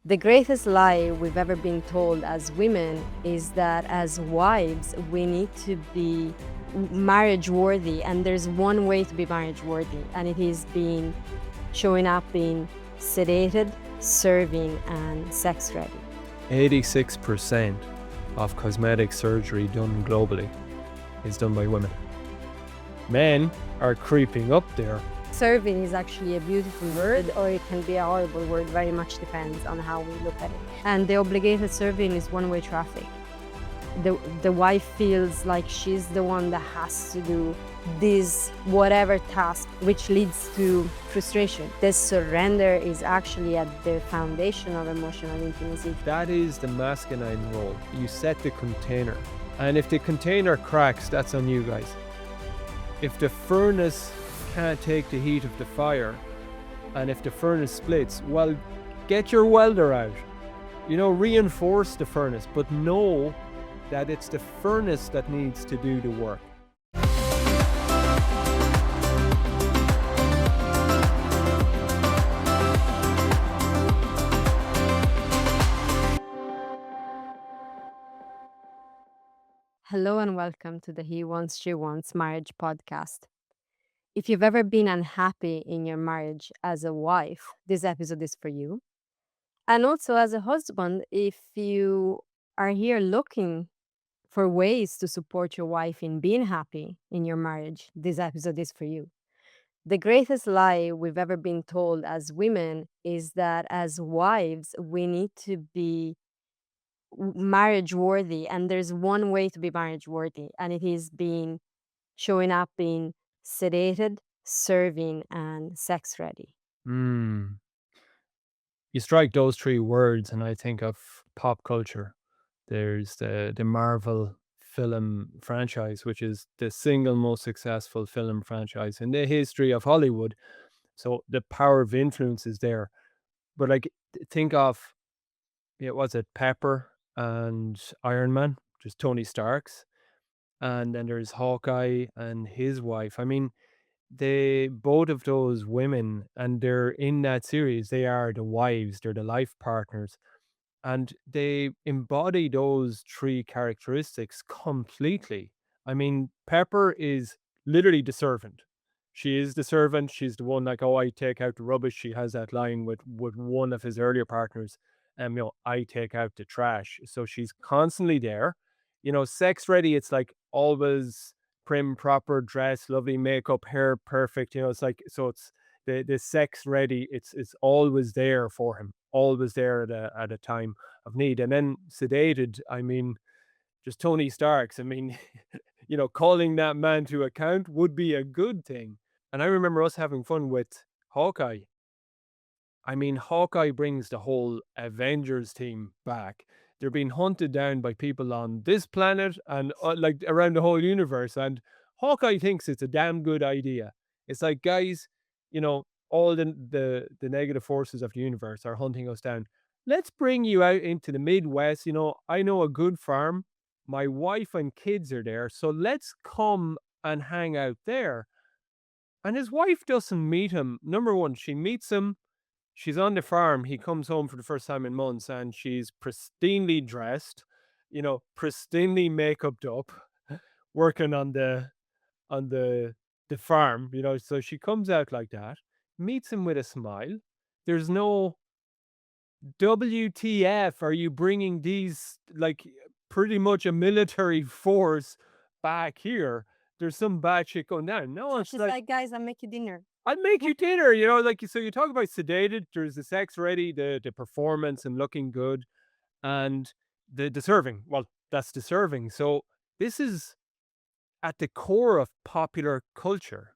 The greatest lie we've ever been told as women is that as wives, we need to be marriage worthy, and there's one way to be marriage worthy, and it is being showing up being sedated, serving, and sex ready. 86% of cosmetic surgery done globally is done by women. Men are creeping up there. Serving is actually a beautiful word, or it can be a horrible word, very much depends on how we look at it. And the obligated serving is one-way traffic. The wife feels like she's the one that has to do this whatever task, which leads to frustration. This surrender is actually at the foundation of emotional intimacy. That is the masculine role. You set the container. And if the container cracks, that's on you guys. If the furnace can't take the heat of the fire, and if the furnace splits, well, get your welder out. Reinforce the furnace, but know that it's the furnace that needs to do the work. Hello and welcome to the He Wants, She Wants Marriage podcast. If you've ever been unhappy in your marriage as a wife, this episode is for you. And also as a husband, if you are here looking for ways to support your wife in being happy in your marriage, this episode is for you. The greatest lie we've ever been told as women is that as wives, we need to be marriage worthy, and there's one way to be marriage worthy, and it is being showing up being sedated, serving, and sex ready. You strike those three words, and I think of pop culture. There's the Marvel film franchise, which is the single most successful film franchise in the history of Hollywood. So the power of influence is there. But think of, was it Pepper and Iron Man, just Tony Stark's, and then there's Hawkeye and his wife. I mean, they both of those women, and they're in that series. They are the wives. They're the life partners, and they embody those three characteristics completely. I mean, Pepper is literally the servant. She is the servant. She's the one like, oh, I take out the rubbish. She has that line with one of his earlier partners, I take out the trash. So she's constantly there. Sex ready. It's like always prim, proper dress, lovely makeup, hair perfect. It's like, so it's the sex ready. It's always there for him, always there at a time of need. And then sedated, I mean, just Tony Stark's. I mean, calling that man to account would be a good thing. And I remember us having fun with Hawkeye. I mean, Hawkeye brings the whole Avengers team back. They're being hunted down by people on this planet and like around the whole universe. And Hawkeye thinks it's a damn good idea. It's like, guys, all the negative forces of the universe are hunting us down. Let's bring you out into the Midwest. I know a good farm. My wife and kids are there. So let's come and hang out there. And his wife doesn't meet him. Number one, she meets him. She's on the farm. He comes home for the first time in months, and she's pristinely dressed, pristinely makeuped up, working on the farm. So she comes out like that, meets him with a smile. There's no WTF. Are you bringing these, like, pretty much a military force back here? There's some bad shit going down. No, it's She's like, like, guys, I'll make you dinner. I'd make you dinner, so you talk about sedated, there's the sex ready, the performance and looking good, and the serving. Well, that's the serving. So this is at the core of popular culture,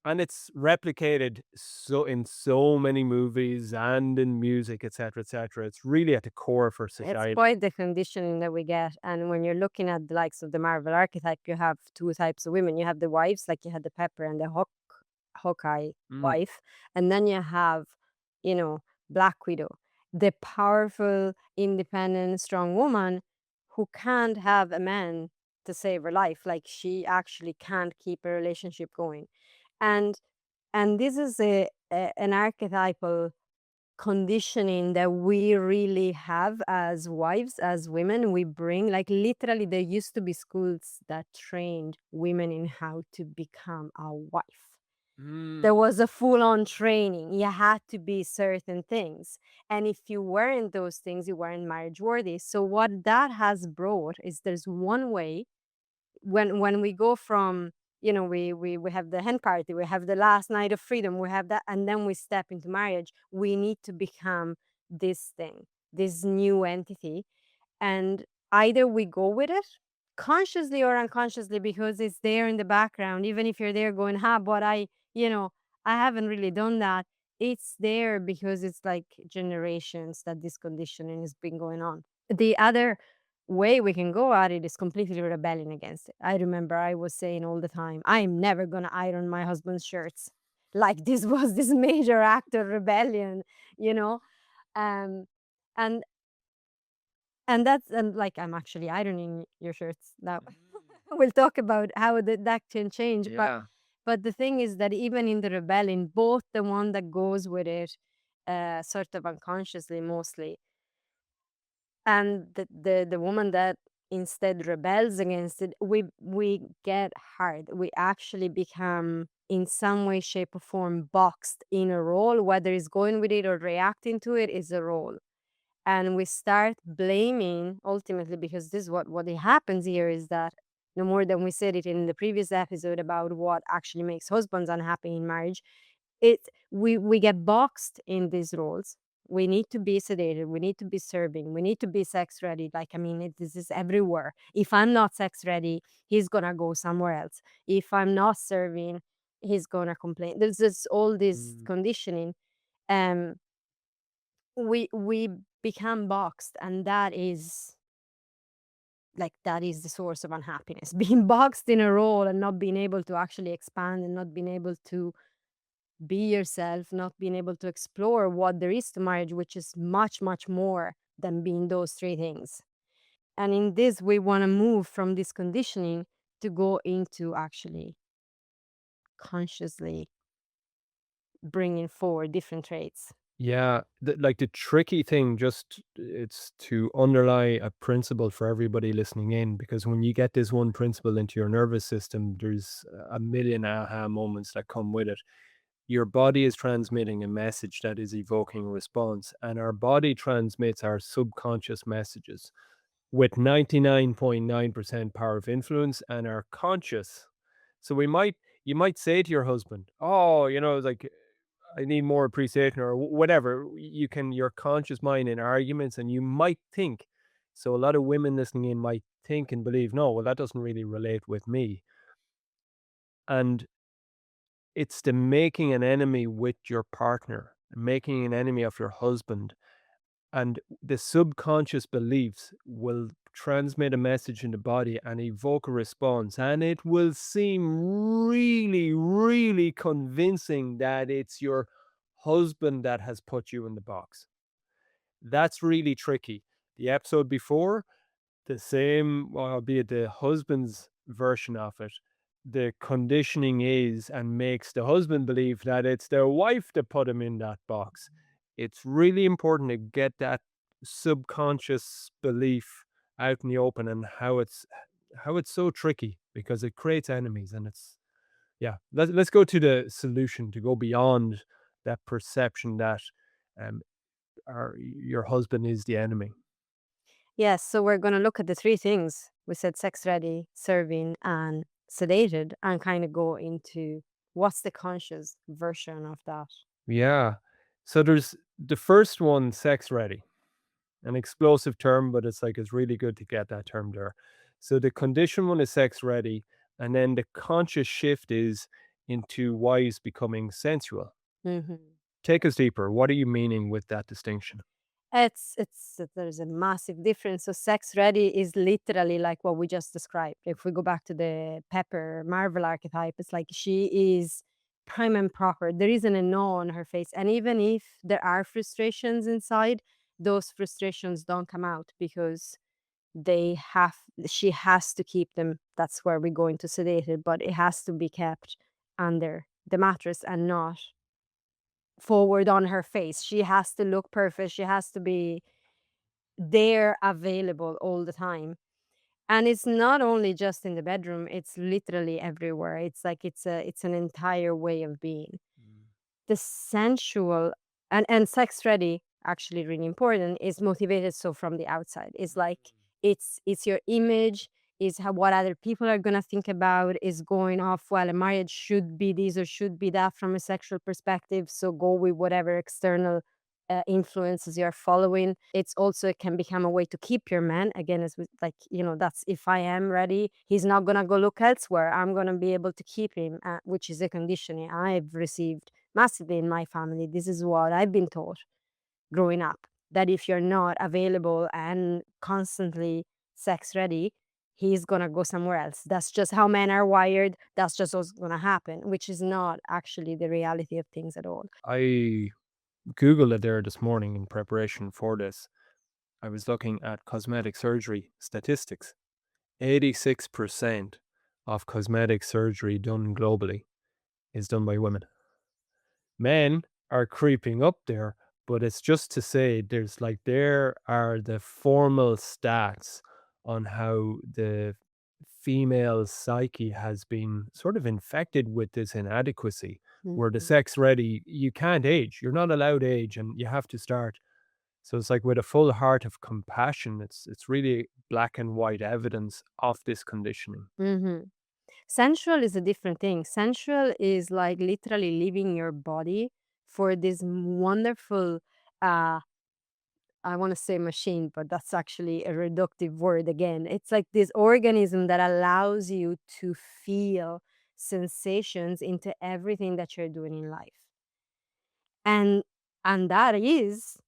and it's replicated so in so many movies and in music, etc., etc. It's really at the core of our It's society. quite the conditioning that we get. And when you're looking at the likes of the Marvel archetype, you have two types of women. You have the wives, like you had the Pepper and the Hawkeye wife. And then you have, Black Widow, the powerful, independent, strong woman who can't have a man to save her life. Like she actually can't keep a relationship going. And and this is an archetypal conditioning that we really have as wives, as women. We bring, like, literally, there used to be schools that trained women in how to become a wife. Mm. There was a full on training. You had to be certain things. And if you weren't those things, you weren't marriage worthy. So, what that has brought is there's one way when we go from, we have the hen party, we have the last night of freedom, we have that, and then we step into marriage. We need to become this thing, this new entity, and either we go with it consciously or unconsciously because it's there in the background. Even if you're there going, but you know I haven't really done that. It's there because it's like generations that this conditioning has been going on. The other way we can go at it is completely rebelling against it. I remember I was saying all the time, I'm never gonna iron my husband's shirts. Like, this was this major act of rebellion, you know? Um and and like, I'm actually ironing your shirts now. We'll talk about how that can change. Yeah. But the thing is that even in the rebellion, both the one that goes with it, sort of unconsciously mostly, and the woman that instead rebels against it, we get hard. We actually become in some way, shape, or form boxed in a role. Whether it's going with it or reacting to it is a role, and we start blaming ultimately, because this is what it happens here, is that no more than we said it in the previous episode about what actually makes husbands unhappy in marriage. We get boxed in these roles. We need to be sedated, we need to be serving, we need to be sex ready. Like, I mean, this is everywhere. If I'm not sex ready, he's gonna go somewhere else. If I'm not serving, he's gonna complain. There's just all this Mm. conditioning. um we become boxed, and that is the source of unhappiness. Being boxed in a role and not being able to actually expand, and not being able to be yourself, not being able to explore what there is to marriage, which is much, much more than being those three things. And in this, we want to move from this conditioning to go into actually consciously bringing forward different traits. Yeah, like the tricky thing, just it's to underlie a principle for everybody listening in, because when you get this one principle into your nervous system, there's a million aha moments that come with it. Your body is transmitting a message that is evoking a response, and our body transmits our subconscious messages with 99.9% power of influence, and our conscious. So you might say to your husband, "Oh, like I need more appreciation," or whatever. You can your conscious mind in arguments, and you might think. So a lot of women listening in might think and believe, no, well, that doesn't really relate with me. And it's the making an enemy with your partner, making an enemy of your husband, and the subconscious beliefs will transmit a message in the body and evoke a response, and it will seem really, really convincing that it's your husband that has put you in the box. That's really tricky. The episode before, the same, well, albeit the husband's version of it, the conditioning is and makes the husband believe that it's their wife that put him in that box. It's really important to get that subconscious belief out in the open, and how it's so tricky because it creates enemies. And it's, yeah, let's go to the solution, to go beyond that perception that um your husband is the enemy. Yes, so we're going to look at the three things. We said sex ready, serving, and sedated, and kind of go into what's the conscious version of that. Yeah. So there's the first one, sex ready, an explosive term, but it's like it's really good to get that term there. So the condition one is sex ready, and then the conscious shift is into wives becoming sensual. Hmm. Take us deeper. What are you meaning with that distinction? There's a massive difference. So sex ready is literally like what we just described. If we go back to the Pepper Marvel archetype, it's like she is prime and proper. There isn't a no on her face. And even if there are frustrations inside, those frustrations don't come out because they have she has to keep them. That's where we're going to sedate it, but it has to be kept under the mattress and not forward on her face. She has to look perfect. She has to be there, available all the time. And it's not only just in the bedroom, it's literally everywhere. It's like it's an entire way of being. Mm. The sensual and sex ready, actually really important, is motivated so from the outside. It's like it's your image, is how what other people are gonna think about, is going off, well, a marriage should be this or should be that from a sexual perspective, so go with whatever external influences you're following. It's also, it can become a way to keep your man. Again, as with, like, that's, if I am ready, he's not gonna go look elsewhere. I'm gonna be able to keep him, which is a conditioning I've received massively in my family. This is what I've been taught growing up, that if you're not available and constantly sex ready, he's gonna go somewhere else. That's just how men are wired. That's just what's gonna happen, which is not actually the reality of things at all. I Googled it there this morning in preparation for this. I was looking at cosmetic surgery statistics. 86% of cosmetic surgery done globally is done by women. Men are creeping up there, but it's just to say there's like there are the formal stats on how the female psyche has been sort of infected with this inadequacy where the Mhm. sex ready, you can't age, you're not allowed age, and you have to start. So it's like with a full heart of compassion, it's really black and white evidence of this conditioning. Mhm. Sensual is a different thing. Sensual is like literally leaving your body for this wonderful, uh, I want to say machine, but that's actually a reductive word again. It's like this organism that allows you to feel sensations into everything that you're doing in life. And that is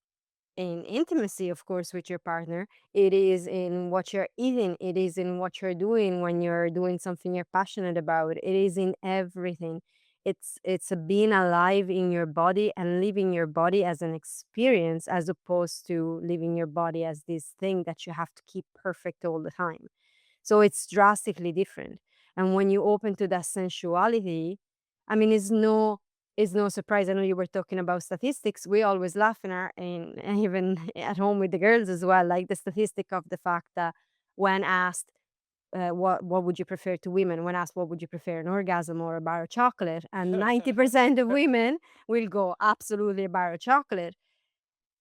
in intimacy, of course, with your partner. It is in what you're eating. It is in what you're doing when you're doing something you're passionate about. It is in everything. It's a being alive in your body and living your body as an experience, as opposed to living your body as this thing that you have to keep perfect all the time. So it's drastically different. And when you open to that sensuality, I mean, it's no surprise. I know you were talking about statistics. We always laugh in our and even at home with the girls as well, like the statistic of the fact that when asked, what would you prefer to women? When asked, what would you prefer, an orgasm or a bar of chocolate? And 90% of women will go absolutely a bar of chocolate.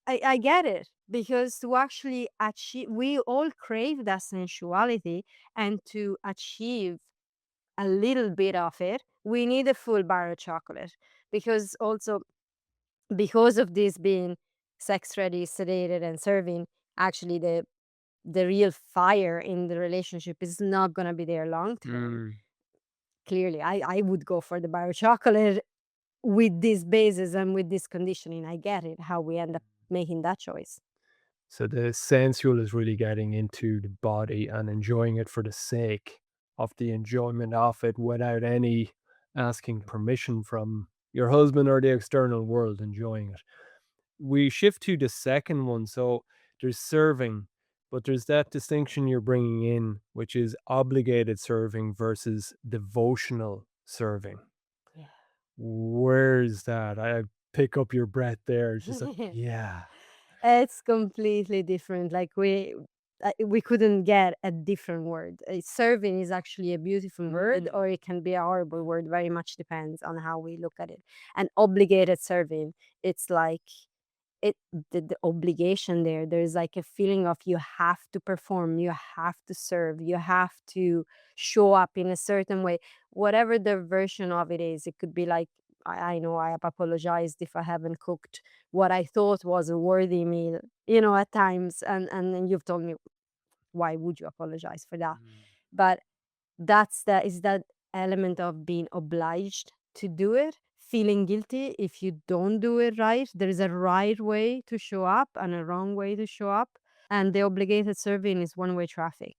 I get it, because to actually achieve, we all crave that sensuality, and to achieve a little bit of it, we need a full bar of chocolate, because also, because of this being sex ready, sedated, and serving, actually the real fire in the relationship is not gonna be there long term. Mm. Clearly, I would go for the bar of chocolate with this basis and with this conditioning. I get it, how we end up making that choice. So the sensual is really getting into the body and enjoying it for the sake of the enjoyment of it without any asking permission from your husband or the external world, enjoying it. We shift to the second one. So there's serving, but there's that distinction you're bringing in, which is obligated serving versus devotional serving. Where's that? I pick up your breath there. It's just like, Yeah. yeah. It's completely different. Like we couldn't get a different word. Serving is actually a beautiful word, or it can be a horrible word. Very much depends on how we look at it. And obligated serving, it's like it the obligation there. There's like a feeling of you have to perform, you have to serve, you have to show up in a certain way, whatever the version of it is. It could be like, I know I have apologized if I haven't cooked what I thought was a worthy meal, at times, and then you've told me, why would you apologize for that? But that element of being obliged to do it, feeling guilty if you don't do it right. There is a right way to show up and a wrong way to show up, and the obligated serving is one way traffic.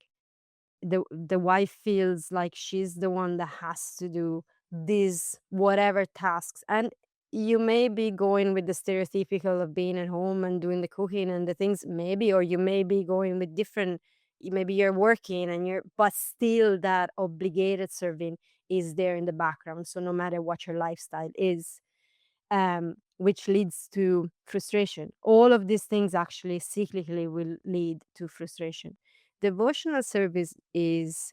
The wife feels like she's the one that has to do these whatever tasks, and you may be going with the stereotypical of being at home and doing the cooking and the things, maybe, or you may be going with different, maybe you're working and you're, but still that obligated serving is there in the background, so no matter what your lifestyle is. which leads to frustration. All of these things actually cyclically will lead to frustration. Devotional service is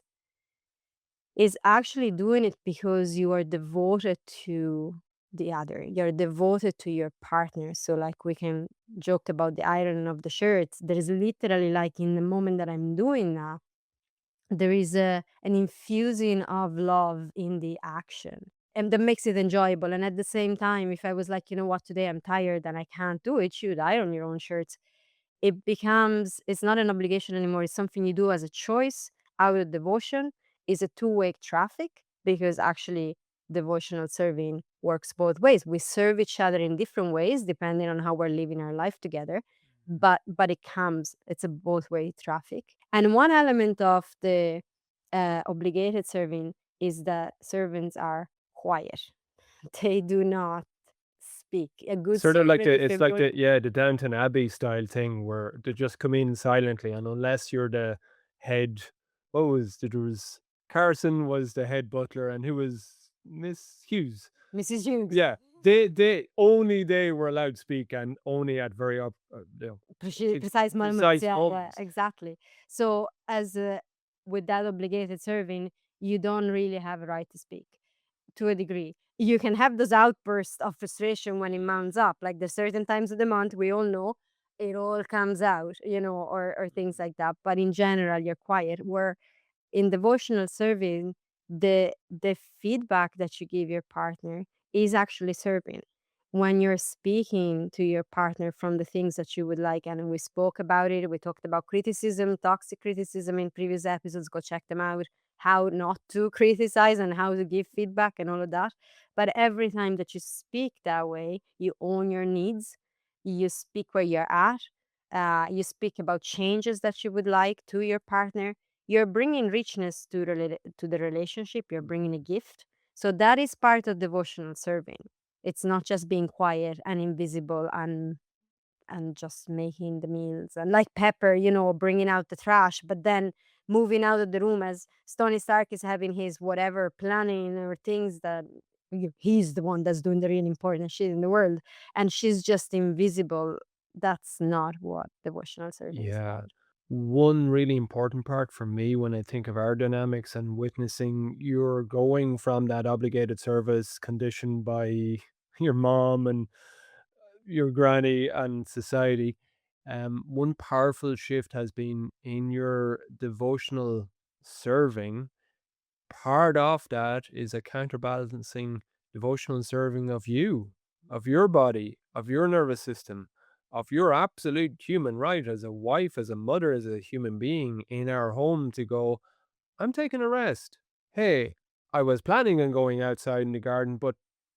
actually doing it because you are devoted to the other. You're devoted to your partner. So like we can joke about the iron of the shirts. There is literally like in the moment that I'm doing that, there is an infusing of love in the action. And that makes it enjoyable. And at the same time, if I was like, you know what, today I'm tired and I can't do it, shoot, iron your own shirts. It becomes, it's not an obligation anymore. It's something you do as a choice out of devotion. Is a two-way traffic because actually devotional serving works both ways. We serve each other in different ways depending on how we're living our life together. But it's a both-way traffic. And one element of the obligated serving is that servants are quiet. They do not speak. A good Sort of like servant, the if it's you're like going, the Downton Abbey style thing where they just come in silently, and unless you're the head, what was there was Carson was the head butler, and who was Miss Hughes? Mrs. Hughes. Yeah, they only they were allowed to speak, and only at very Precise moments, precise yeah, yeah, moments. exactly. So as with that obligated serving, you don't really have a right to speak to a degree. You can have those outbursts of frustration when it mounts up. Like there's certain times of the month we all know it all comes out, or things like that. But in general, you're quiet. Where in devotional serving, the feedback that you give your partner is actually serving. When you're speaking to your partner from the things that you would like, and we spoke about it, we talked about criticism, toxic criticism in previous episodes, go check them out, how not to criticize and how to give feedback and all of that. But every time that you speak that way, you own your needs, you speak where you're at, you speak about changes that you would like to your partner, you're bringing richness to the relationship, you're bringing a gift. So that is part of devotional serving. It's not just being quiet and invisible and just making the meals and like Pepper, bringing out the trash, but then moving out of the room as Tony Stark is having his whatever planning or things that he's the one that's doing the really important shit in the world, and she's just invisible. That's not what devotional serving is Yeah. about. One really important part for me when I think of our dynamics and witnessing you're going from that obligated service conditioned by your mom and your granny and society. One powerful shift has been in your devotional serving. Part of that is a counterbalancing devotional serving of you, of your body, of your nervous system, of your absolute human right as a wife, as a mother, as a human being in our home to go, I'm taking a rest. Hey, I was planning on going outside in the garden, but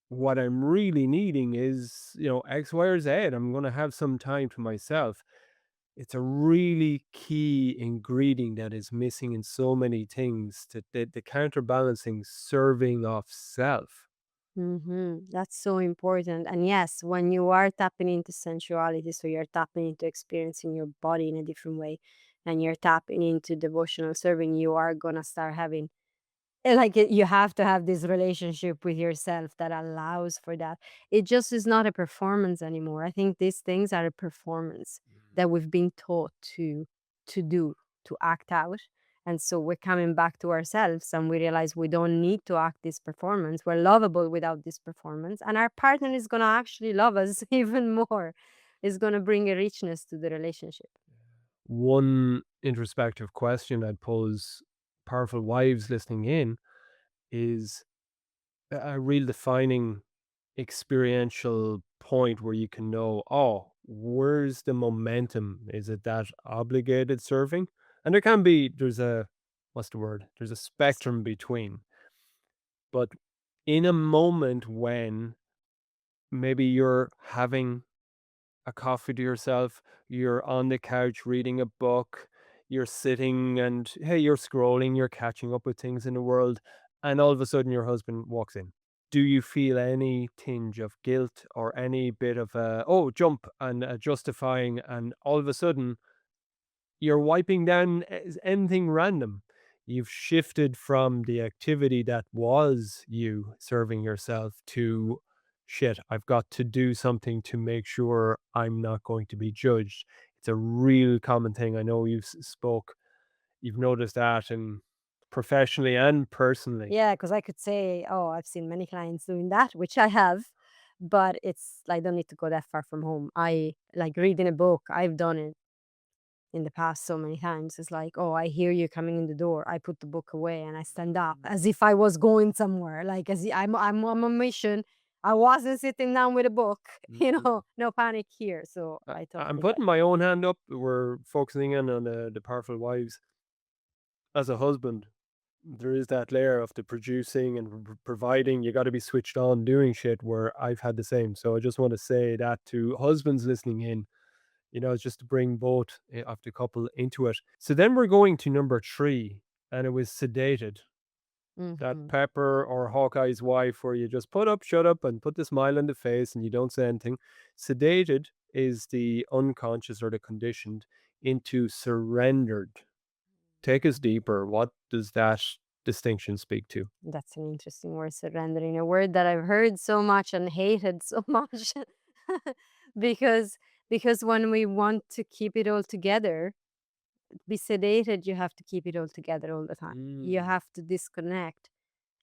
what I'm really needing is, X, Y, or Z. I'm going to have some time to myself. It's a really key ingredient that is missing in so many things, the counterbalancing serving of self. That's so important. And yes, when you are tapping into sensuality, so you're tapping into experiencing your body in a different way, and you're tapping into devotional serving, you are gonna start having you have to have this relationship with yourself that allows for that. It just is not a performance anymore. I think these things are a performance that we've been taught to do, to act out. And so we're coming back to ourselves and we realize we don't need to act this performance. We're lovable without this performance. And our partner is gonna actually love us even more. Is gonna bring a richness to the relationship. One introspective question I'd pose powerful wives listening in is a real defining experiential point where you can know, oh, where's the momentum? Is it that obligated serving? And there's a, what's the word? There's a spectrum between. But in a moment when maybe you're having a coffee to yourself, you're on the couch reading a book, you're sitting and hey, you're scrolling, you're catching up with things in the world, and all of a sudden your husband walks in. Do you feel any tinge of guilt or any bit of oh, jump and justifying, and all of a sudden you're wiping down anything random? You've shifted from the activity that was you serving yourself to shit, I've got to do something to make sure I'm not going to be judged. It's a real common thing. I know you've noticed that in professionally and personally. Yeah, because I could say, "Oh, I've seen many clients doing that," which I have, but it's I don't need to go that far from home. I like reading a book, I've done it in the past so many times. It's like, "Oh, I hear you coming in the door." I put the book away and I stand up as if I was going somewhere, like, I'm on a mission. I wasn't sitting down with a book, Mhm. no panic here, so I I I'm totally get putting my own hand up. We're focusing in on the powerful wives. As a husband, there is that layer of the producing and providing. You got to be switched on doing shit where I've had the same. So I just want to say that to husbands listening in, just to bring both of the couple into it. So then we're going to number three, and it was sedated. That Mhm. Pepper or Hawkeye's wife, where you just put up, shut up, and put the smile on the face and you don't say anything. Sedated is the unconscious or the conditioned into surrendered. Take us deeper. What does that distinction speak to? That's an interesting word, surrendering, a word that I've heard so much and hated so much. because because when we want to keep it all together, be sedated, you have to keep it all together all the time. You Mm. have to disconnect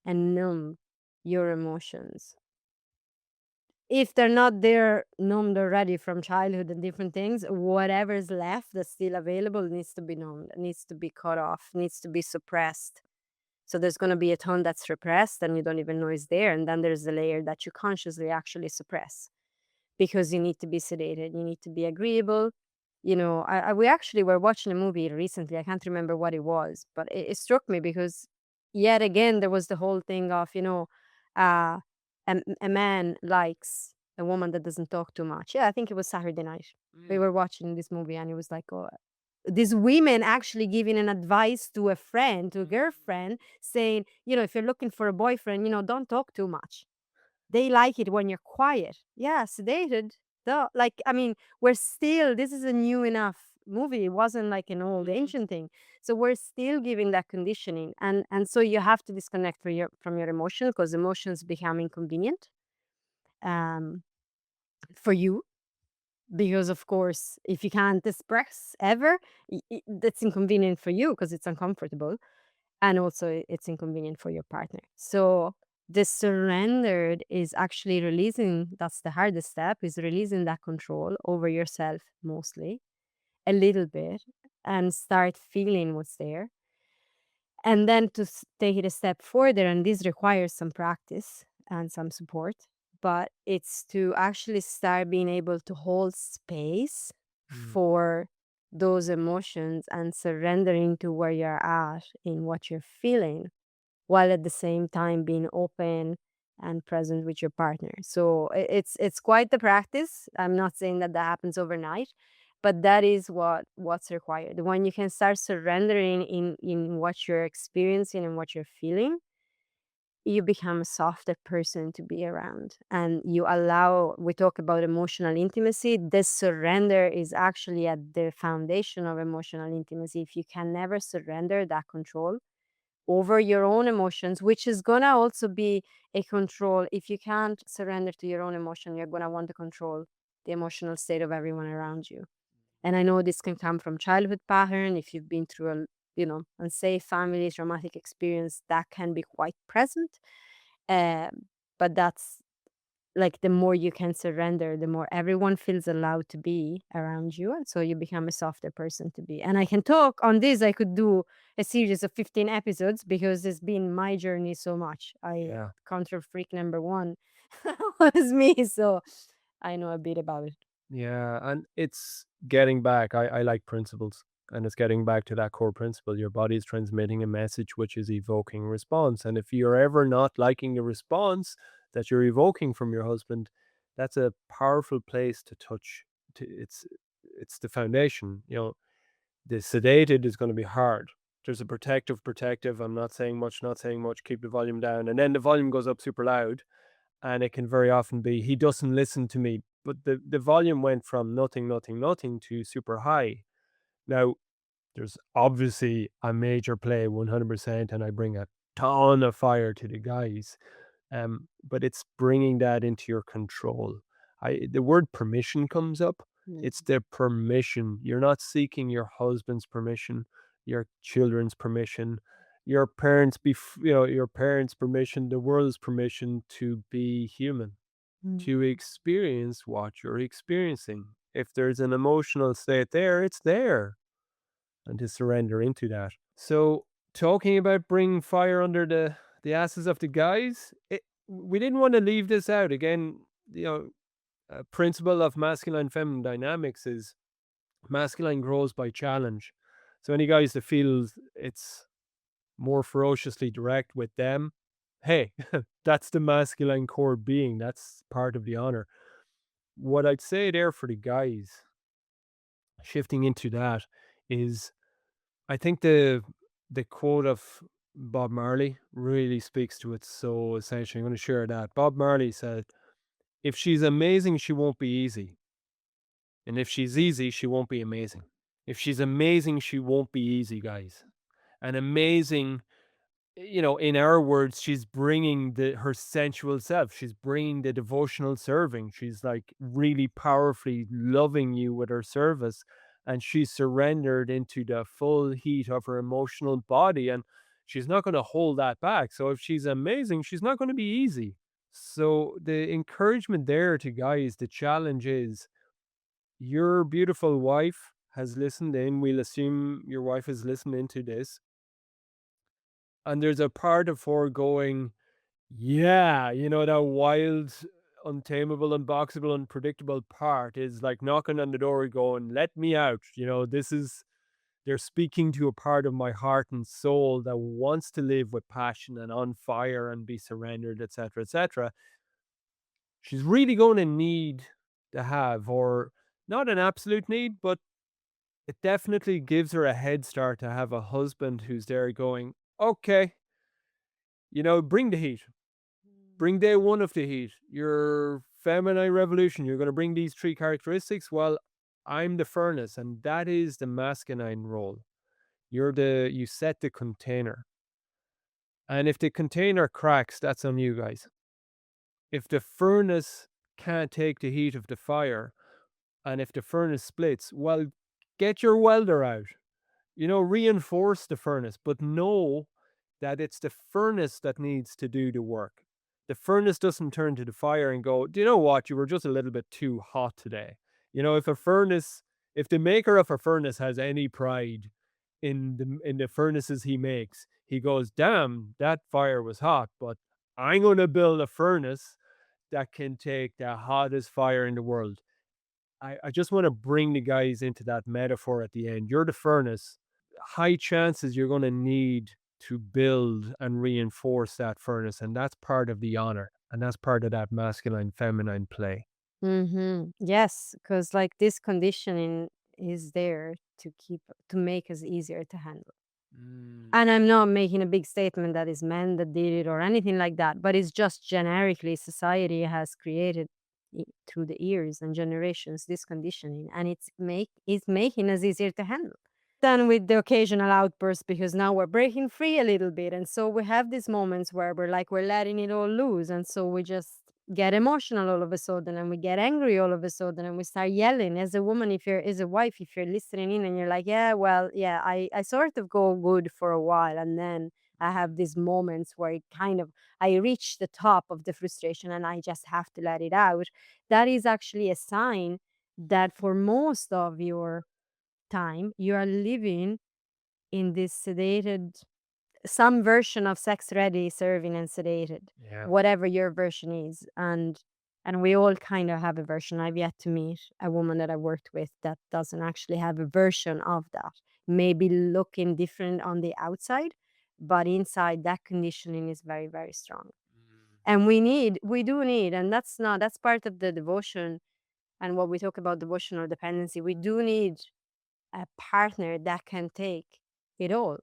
and numb your emotions. If they're not there numbed already from childhood and different things, whatever's left that's still available needs to be numbed, needs to be cut off, needs to be suppressed. So there's going to be a ton that's repressed and you don't even know is there. And then there's the layer that you consciously actually suppress because you need to be sedated, you need to be agreeable. We actually were watching a movie recently. I can't remember what it was, but it struck me because yet again there was the whole thing of uh, a man likes a woman that doesn't talk too much. Yeah, I think it was Saturday night. We Mm. were watching this movie, and it was like, oh, these women actually giving an advice to a friend, to a girlfriend, saying, if you're looking for a boyfriend, don't talk too much. They like it when you're quiet. Yeah, sedated. Duh. Like, I mean, this is a new enough movie. It wasn't like an old Mhm. ancient thing. So we're still giving that conditioning. And so you have to disconnect from your emotions because emotions become inconvenient um, for you. Because of course, if you can't express ever, that's inconvenient for you because it's uncomfortable, and also it's inconvenient for your partner. So the surrendered is actually releasing, that's the hardest step, is releasing that control over yourself mostly, a little bit, and start feeling what's there. And then to take it a step further, and this requires some practice and some support, but it's to actually start being able to hold space Mm. for those emotions and surrendering to where you're at in what you're feeling, while at the same time being open and present with your partner. So it's quite the practice. I'm not saying that that happens overnight, but that is what's required. When you can start surrendering in what you're experiencing and what you're feeling, you become a softer person to be around, and you allow, we talk about emotional intimacy. This surrender is actually at the foundation of emotional intimacy. If you can never surrender that control over your own emotions, which is gonna also be a control. If you can't surrender to your own emotion, you're gonna want to control the emotional state of everyone around you. And I know this can come from childhood pattern. If you've been through a unsafe family, traumatic experience, that can be quite present. Um, but that's like the more you can surrender, the more everyone feels allowed to be around you. And so you become a softer person to be. And I can talk on this. I could do a series of 15 episodes because it's been my journey so much. Yeah. Control freak number one was me. So I know a bit about it. Yeah, and it's getting back. I like principles, and it's getting back to that core principle. Your body is transmitting a message which is evoking response. And if you're ever not liking the response that you're evoking from your husband, that's a powerful place to touch. It's the foundation. The sedated is going to be hard. There's a protective. I'm not saying much, not saying much. Keep the volume down, and then the volume goes up super loud, and it can very often be he doesn't listen to me, but the volume went from nothing, nothing, nothing to super high. Now, there's obviously a major play 100%, and I bring a ton of fire to the guys. but it's bringing that into your control. The word permission comes up. It's Mm. the permission. You're not seeking your husband's permission, your children's permission, your parents' your parents' permission, the world's permission to be human, Mm. to experience what you're experiencing. If there's an emotional state there, it's there, and to surrender into that. So, talking about bringing fire under the asses of the guys, we didn't want to leave this out. Again, you know, a principle of masculine feminine dynamics is masculine grows by challenge. So any guys that feel it's more ferociously direct with them, hey, that's the masculine core being. That's part of the honor. What I'd say there for the guys, shifting into that, is I think the quote of Bob Marley really speaks to it so essentially. I'm going to share that. Bob Marley said, "If she's amazing, she won't be easy, and if she's easy, she won't be amazing. If she's amazing, she won't be easy, guys. And amazing, in our words, she's bringing her sensual self. She's bringing the devotional serving. She's like really powerfully loving you with her service. And she's surrendered into the full heat of her emotional body. And she's not going to hold that back. So if she's amazing, she's not going to be easy. So the encouragement there to guys, the challenge is your beautiful wife has listened in. We'll assume your wife has listened into this. And there's a part of her going, yeah, that wild, untamable, unboxable, unpredictable part is like knocking on the door going, let me out. They're speaking to a part of my heart and soul that wants to live with passion and on fire and be surrendered, etc., etc. She's really going to need to have, or not an absolute need, but it definitely gives her a head start to have a husband who's there going, okay, bring the heat. Bring day one of the heat. Your feminine revolution. You're going to bring these three characteristics. Well, I'm the furnace, and that is the masculine role. You set the container. And if the container cracks, that's on you guys. If the furnace can't take the heat of the fire, and if the furnace splits, well, get your welder out. Reinforce the furnace, but know that it's the furnace that needs to do the work. The furnace doesn't turn to the fire and go, do you know what? You were just a little bit too hot today. If the maker of a furnace has any pride in the furnaces he makes, he goes, damn, that fire was hot, but I'm going to build a furnace that can take the hottest fire in the world. I just want to bring the guys into that metaphor at the end. You're the furnace. High chances you're going to need to build and reinforce that furnace. And that's part of the honor. And that's part of that masculine feminine play. Mhm. Yes, because like this conditioning is there to make us easier to handle. Mm, And I'm not making a big statement that it's men that did it or anything like that, but it's just generically society has created through the years and generations this conditioning, and it's making us easier to handle. Then with the occasional outburst because now we're breaking free a little bit, and so we have these moments where we're letting it all loose, and so we just get emotional all of a sudden, and we get angry all of a sudden, and we start yelling. As a woman, if you're as a wife, if you're listening in and you're like, yeah, well, yeah, I sort of go good for a while, and then I have these moments where I reach the top of the frustration and I just have to let it out. That is actually a sign that for most of your time you are living in this sedated, some version of sex ready, serving and sedated, yeah. whatever your version is. And we all kind of have a version. I've yet to meet a woman that I worked with that doesn't actually have a version of that. Maybe looking different on the outside, but inside that conditioning is very, very strong. And we do need, and that's part of the devotion and what we talk about devotional dependency. We do need a partner that can take it all.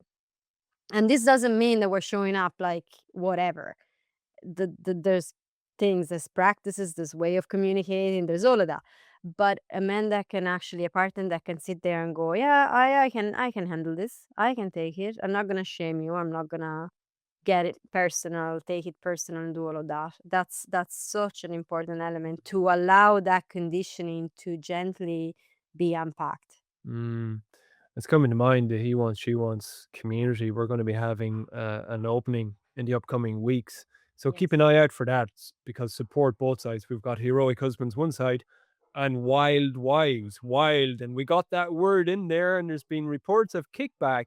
And this doesn't mean that we're showing up like whatever. There's things, there's practices, there's way of communicating, there's all of that. But a man that can actually, a partner that can sit there and go, yeah, I can handle this. I can take it. I'm not gonna shame you. I'm not gonna. get it personal, take it personal, and do all of that. That's such an important element to allow that conditioning to gently be unpacked. Mm. It's coming to mind the He Wants, She Wants community. We're going to be having an opening in the upcoming weeks. So keep Yes. an eye out for that because support both sides. We've got heroic husbands one side and wild wives, wild. And we got that word in there, and there's been reports of kickback,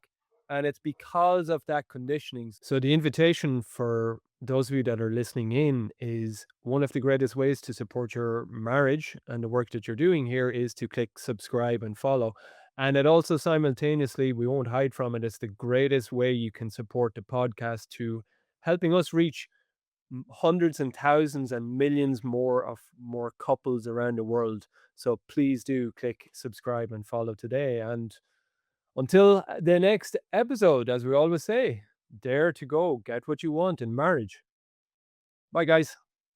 and it's because of that conditioning. So the invitation for those of you that are listening in is one of the greatest ways to support your marriage and the work that you're doing here is to click subscribe and follow. And it also simultaneously, we won't hide from it, it's the greatest way you can support the podcast to helping us reach hundreds and thousands and millions more couples around the world. So please do click subscribe and follow today. And until the next episode, as we always say, dare to go get what you want in marriage. Bye, guys.